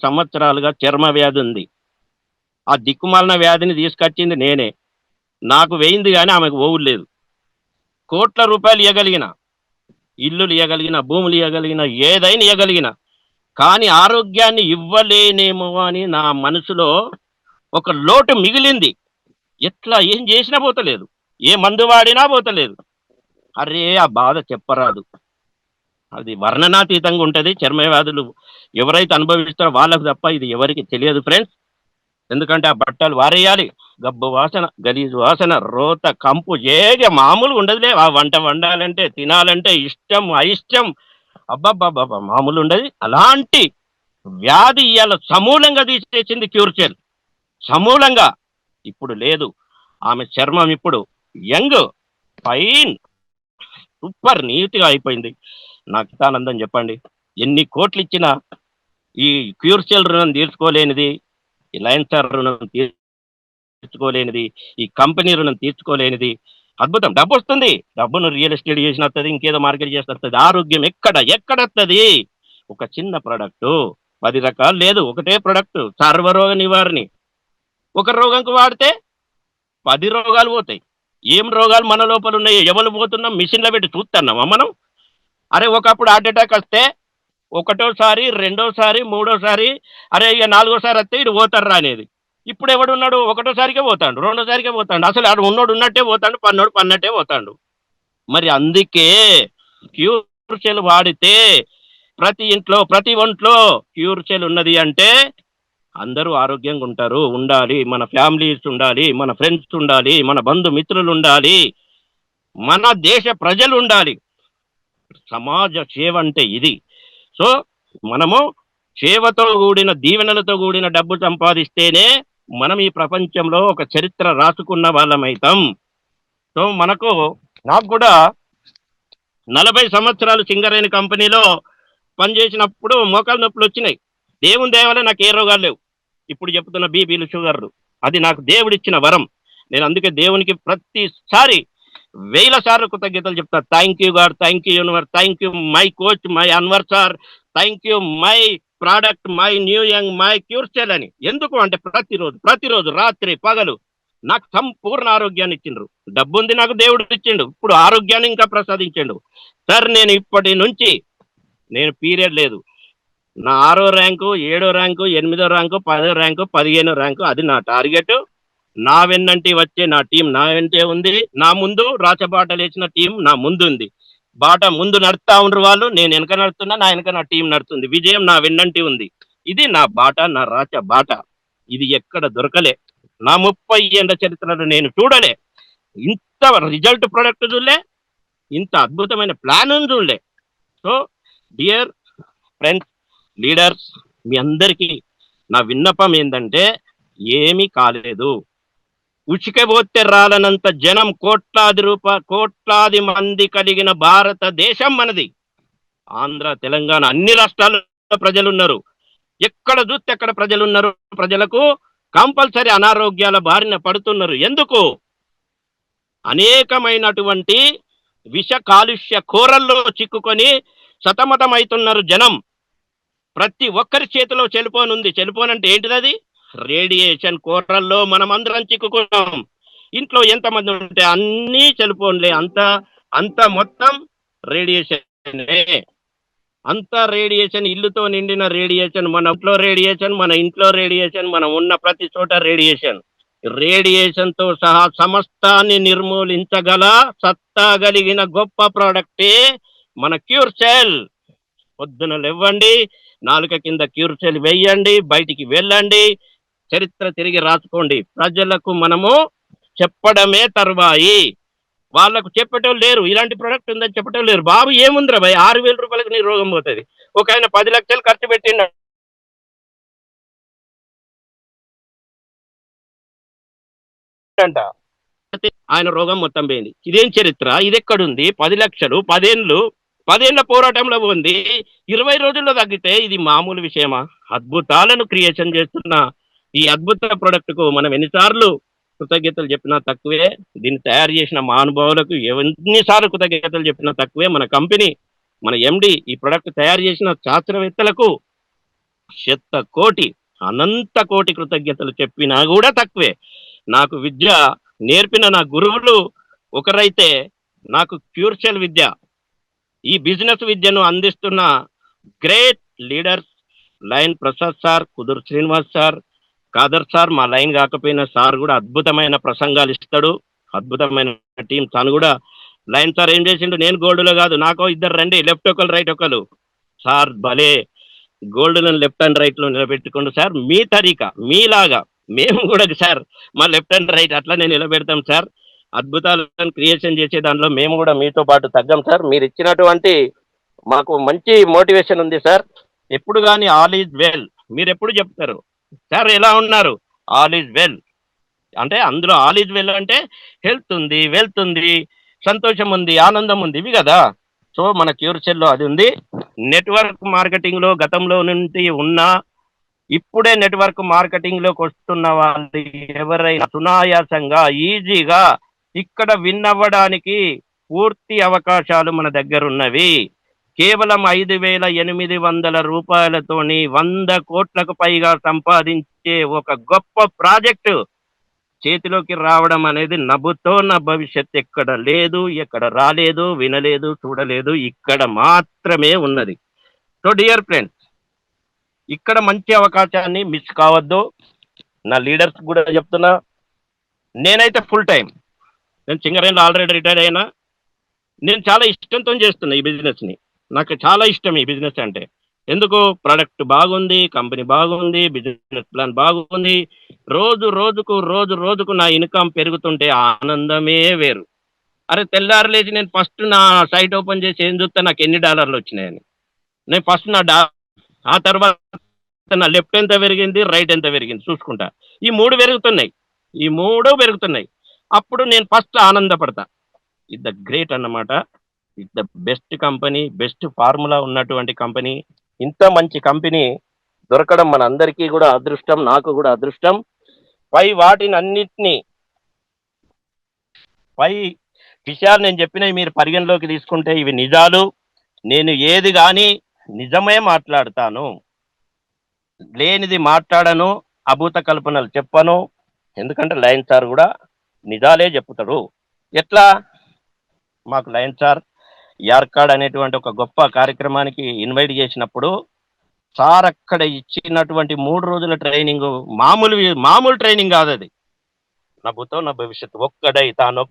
సంవత్సరాలుగా చర్మ వ్యాధి ఉంది. ఆ దిక్కుమాలిన వ్యాధిని తీసుకొచ్చింది నేనే. నాకు వేయింది గానీ ఆమెకు పోవుల్లేదు. కోట్ల రూపాయలు ఇయ్యగలిగిన, ఇల్లులు ఇయ్యగలిగిన, భూములు ఇయ్యగలిగిన, ఏదైనా ఇయ్యగలిగిన. కానీ ఆరోగ్యాన్ని ఇవ్వలేనేమో అని నా మనసులో ఒక లోటు మిగిలింది. ఎట్లా ఏం చేసినా పోతలేదు. ఏ మందు వాడినా పోతలేదు. అరే! ఆ బాధ చెప్పరాదు. అది వర్ణనాతీతంగా ఉంటది. చర్మ వ్యాధులు ఎవరైతే అనుభవిస్తారో వాళ్ళకు తప్ప ఇది ఎవరికీ తెలియదు ఫ్రెండ్స్. ఎందుకంటే ఆ బట్టలు వారేయాలి. గబ్బు వాసన, గలీజు వాసన, రోత, కంపు మామూలుగా ఉండదులే. ఆ వంట వండాలంటే, తినాలంటే ఇష్టం, అయిష్టం. అబ్బబ్బబ్బబ్బా! మామూలు ఉండదు. అలాంటి వ్యాధి ఇయాల సమూలంగా తీసేసింది క్యూర్చెల్. సమూలంగా. ఇప్పుడు లేదు. ఆమె చర్మం ఇప్పుడు యంగ్, ఫైన్, సూపర్ నీట్‌గా అయిపోయింది. నాకు ఆనందం చెప్పండి. ఎన్ని కోట్లిచ్చినా ఈ క్యూర్చెల్ రుణం తీర్చుకోలేనిది, ఈ లయన్సర్ రుణం తీర్చుకోలేనిది, ఈ కంపెనీ రుణం తీర్చుకోలేనిది. అద్భుతం. డబ్బొస్తుంది. డబ్బును రియల్ ఎస్టేట్ చేసినా వస్తది. ఇంకేదో మార్కెట్ చేస్తే వస్తది. ఆరోగ్యం ఎక్కడొత్తది? ఒక చిన్న ప్రొడక్టు. 10 రకాలు లేదు. ఒకటే ప్రొడక్ట్ సర్వరోగ నివారణి. ఒక రోగంకి వాడితే 10 రోగాలు పోతాయి. ఏం రోగాలు మన లోపల ఉన్నాయో ఎవరు పోతున్నాం మిషన్‌లో పెట్టి చూస్తున్నామా మనం? అరే ఒకప్పుడు హార్ట్ అటాక్ వస్తే ఒకటోసారి, రెండోసారి, మూడోసారి, అరే ఇక నాలుగోసారి వస్తే ఈడు పోతాడురా అనేది. ఇప్పుడు ఎవడున్నాడు? ఒకటోసారికే పోతాండు. రెండోసారికే పోతాండు. అసలు ఆడు ఉన్నోడు ఉన్నట్టే పోతాండు. పన్నోడు పన్నట్టే పోతాండు. మరి అందుకే క్యూర్చెల్ వాడితే ప్రతి ఇంట్లో, ప్రతి ఒంట్లో క్యూర్చెల్ ఉన్నది అంటే అందరూ ఆరోగ్యంగా ఉంటారు. ఉండాలి. మన ఫ్యామిలీస్ ఉండాలి. మన ఫ్రెండ్స్ ఉండాలి. మన బంధుమిత్రులు ఉండాలి. మన దేశ ప్రజలు ఉండాలి. సమాజ సేవ అంటే ఇది. సో, మనము సేవతో కూడిన, దీవెనలతో కూడిన డబ్బు సంపాదిస్తేనే మనం ఈ ప్రపంచంలో ఒక చరిత్ర రాసుకున్న వాళ్ళమైతాం. సో, నాకు కూడా 40 సంవత్సరాలు సింగరేణి కంపెనీలో పనిచేసినప్పుడు మోకాలు నొప్పులొచ్చినాయి. దేవుని దయ వల్ల నాకు ఏ రోగాలు లేవు. ఇప్పుడు చెప్తున్న బీపీలు, షుగర్లు. అది నాకు దేవుడిచ్చిన వరం. నేను అందుకే దేవునికి ప్రతిసారి వేల సార్లు కృతజ్ఞతలు చెప్తా. Thank you God, thank you universe, thank you my coach, my Anwar sir, thank you my product, my new young, my క్యూర్చెల్ అని. ఎందుకు అంటే ప్రతిరోజు రాత్రి పగలు నాకు సంపూర్ణ ఆరోగ్యాన్ని ఇచ్చిండ్రు. డబ్బుంది నాకు దేవుడు ఇచ్చిండు. ఇప్పుడు ఆరోగ్యాన్ని ఇంకా ప్రసాదించిండు. సార్ నేను ఇప్పటి నుంచి నేను పీరియడ్ లేదు. నా 6వ ర్యాంకు, 7వ ర్యాంకు, 8వ ర్యాంకు, 10వ ర్యాంకు, 15వ ర్యాంకు అది నా టార్గెట్. నా వెన్నంటి వచ్చే నా టీం నా వెంటే ఉంది. నా ముందు రాచబాటలేసిన టీం నా ముందు ఉంది. బాట ముందు నడుస్తా ఉండ్రు వాళ్ళు, నేను వెనక నడుస్తున్నా, నా వెనక నా టీం నడుస్తుంది. విజయం నా వెన్నంటి ఉంది. ఇది నా బాట, నా రాచ బాట. ఇది ఎక్కడ దొరకలే. నా 30 ఏళ్ల చరిత్రలో నేను చూడలే. ఇంత రిజల్ట్ ప్రొడక్ట్ చూడలే, ఇంత అద్భుతమైన ప్లాన్ చూడలే. సో డియర్ ఫ్రెండ్స్, లీడర్స్, మీ అందరికీ నా విన్నపం ఏంటంటే ఏమీ కాలేదు. ఉచికపోతే రాలనంత జనం, కోట్లాది మంది కలిగిన భారతదేశం మనది. ఆంధ్ర, తెలంగాణ అన్ని రాష్ట్రాల్లో ప్రజలున్నారు. ఎక్కడ చూస్తే అక్కడ ప్రజలున్నారు. ప్రజలకు కంపల్సరీ అనారోగ్యాల బారిన పడుతున్నారు. ఎందుకు? అనేకమైనటువంటి విష కాలుష్య కోరల్లో చిక్కుకొని సతమతమవుతున్నారు జనం. ప్రతి ఒక్కరి చేతిలో సెల్ఫోన్ ఉంది. సెల్ఫోన్ అంటే ఏంటిది? రేడియేషన్ కోరల్లో మనం అందరం చిక్కుకున్నాం. ఇంట్లో ఎంతమంది ఉంటే అన్ని సెల్ఫోన్లే. అంత మొత్తం రేడియేషనే. అంత రేడియేషన్, ఇల్లుతో నిండిన రేడియేషన్, మన ఇంట్లో రేడియేషన్, మనం ఉన్న ప్రతి చోట రేడియేషన్. రేడియేషన్ తో సహా సమస్తాన్ని నిర్మూలించగల సత్తా కలిగిన గొప్ప ప్రోడక్టే మన క్యూర్చెల్. పొద్దున లేవ్వండి, నాలుక కింద క్యూర్చెల్ వేయండి, బయటికి వెళ్ళండి, చరిత్ర తిరిగి రాసుకోండి. ప్రజలకు మనము చెప్పడమే తరువాయి. వాళ్ళకు చెప్పేటోళ్ళు లేరు. ఇలాంటి ప్రొడక్ట్ ఉందని చెప్పేటోళ్ళు లేరు. బాబు ఏముందిరా భయ్, 6,000 రూపాయలకు నీ రోగం పోతుంది. ఒక ఆయన 10 లక్షలు ఖర్చు పెట్టిండ అంట, ఆయన రోగం మొత్తం పోయింది. ఇదేం చరిత్ర? ఇది ఎక్కడుంది? 10 లక్షలు 10 ఏళ్ల పోరాటంలో ఉంది. 20 రోజుల్లో తగ్గితే ఇది మామూలు విషయమా? అద్భుతాలను క్రియేషన్ చేస్తున్న ఈ అద్భుత ప్రొడక్ట్ కు మనం ఎన్నిసార్లు కృతజ్ఞతలు చెప్పినా తక్కువే. దీన్ని తయారు చేసిన మహానుభావులకు ఎన్నిసార్లు కృతజ్ఞతలు చెప్పినా తక్కువే. మన కంపెనీ, మన ఎండి, ఈ ప్రొడక్ట్ తయారు చేసిన శాస్త్రవేత్తలకు శత కోటి అనంత కోటి కృతజ్ఞతలు చెప్పినా కూడా తక్కువే. నాకు విద్య నేర్పిన నా గురువులు ఒకరైతే, నాకు క్యూర్షల్ విద్య, ఈ బిజినెస్ విద్యను అందిస్తున్న great leaders line Prasad sir, కుదురు శ్రీనివాస్ సార్, కాదర్ సార్. మా లైన్ కాకపోయినా సార్ కూడా అద్భుతమైన ప్రసంగాలు ఇస్తాడు, అద్భుతమైన టీం. తను కూడా లైన్ సార్ ఏం చేసిండు, నేను గోల్డ్లో కాదు, నాకు ఇద్దరు రండి, లెఫ్ట్ ఒకరు రైట్ ఒకరు. సార్ భలే గోల్డ్లను లెఫ్ట్ అండ్ రైట్ లో నిలబెట్టుకోండి సార్, మీ తరీకా మీలాగా మేము కూడా సార్ మా లెఫ్ట్ అండ్ రైట్ అట్లా నేను నిలబెడతాం సార్. అద్భుతాలను క్రియేషన్ చేసే దానిలో మేము కూడా మీతో పాటు తగ్గం సార్. మీరు ఇచ్చినటువంటి మాకు మంచి మోటివేషన్ ఉంది సార్. ఎప్పుడు కానీ ఆల్ ఈజ్ వెల్ మీరు ఎప్పుడు చెప్తారు సార్, ఎలా ఉన్నారు, ఆల్ ఈజ్ వెల్ అంటే అందులో ఆల్ ఈజ్ వెల్ అంటే హెల్త్ ఉంది, వెల్త్ ఉంది, సంతోషం ఉంది, ఆనందం ఉంది, ఇవి కదా. సో మన క్యూర్చెల్లో అది ఉంది. నెట్వర్క్ మార్కెటింగ్ లో గతంలో నుండి ఉన్నా, ఇప్పుడే నెట్వర్క్ మార్కెటింగ్ లోకి వస్తున్న వాళ్ళు ఎవరైనా సునాయాసంగా ఈజీగా ఇక్కడ విన్ అవ్వడానికి పూర్తి అవకాశాలు మన దగ్గర ఉన్నవి. కేవలం 5,800 రూపాయలతోని 100 కోట్లకు పైగా సంపాదించే ఒక గొప్ప ప్రాజెక్టు చేతిలోకి రావడం అనేది నవ్వుతో నా భవిష్యత్ ఎక్కడ లేదు, ఎక్కడ రాలేదు, వినలేదు, చూడలేదు, ఇక్కడ మాత్రమే ఉన్నది. సో డియర్ ఫ్రెండ్స్, ఇక్కడ మంచి అవకాశాన్ని మిస్ కావద్దు. నా లీడర్స్ కూడా చెప్తున్నా, నేనైతే ఫుల్ టైం, నేను సింగరేణిలో ఆల్రెడీ రిటైర్ అయినా. నేను చాలా ఇష్టంతో చేస్తున్నా ఈ బిజినెస్ ని, నాకు చాలా ఇష్టం ఈ బిజినెస్ అంటే. ఎందుకు, ప్రొడక్ట్ బాగుంది, కంపెనీ బాగుంది, బిజినెస్ ప్లాన్ బాగుంది, రోజు రోజుకు నా ఇన్కమ్ పెరుగుతుంటే ఆనందమే వేరు. అరే తెల్లారు లేచి నేను ఫస్ట్ నా సైట్ ఓపెన్ చేసి ఏం చూస్తే నాకు ఎన్ని డాలర్లు వచ్చినాయని, నేను ఫస్ట్ ఆ తర్వాత నా లెఫ్ట్ ఎంత పెరిగింది, రైట్ ఎంత పెరిగింది చూసుకుంటా. ఈ మూడు పెరుగుతున్నాయి, ఈ మూడు పెరుగుతున్నాయి, అప్పుడు నేను ఫస్ట్ ఆనందపడతా. ఇట్ ద గ్రేట్ అన్నమాట. It the best company, best formula ఉన్నటువంటి కంపెనీ. ఇంత మంచి కంపెనీ దొరకడం మన అందరికీ కూడా అదృష్టం, నాకు కూడా అదృష్టం. వాటిని అన్నిటినీ విషయాలు నేను చెప్పినవి మీరు పరిగణలోకి తీసుకుంటే ఇవి నిజాలు. నేను ఏది కానీ నిజమే మాట్లాడతాను, లేనిది మాట్లాడను, అభూత కల్పనలు చెప్పను. ఎందుకంటే లయన్ సార్ కూడా నిజాలే చెప్తాడు. ఎట్లా, మాకు లయన్ సార్ యార్కాడ్ అనేటువంటి ఒక గొప్ప కార్యక్రమానికి ఇన్వైట్ చేసినప్పుడు సార్ అక్కడ ఇచ్చినటువంటి 3 రోజుల ట్రైనింగ్ మామూలు ట్రైనింగ్ కాదు అది. నవ్వుతో నా భవిష్యత్తు ఒక్కడై తాను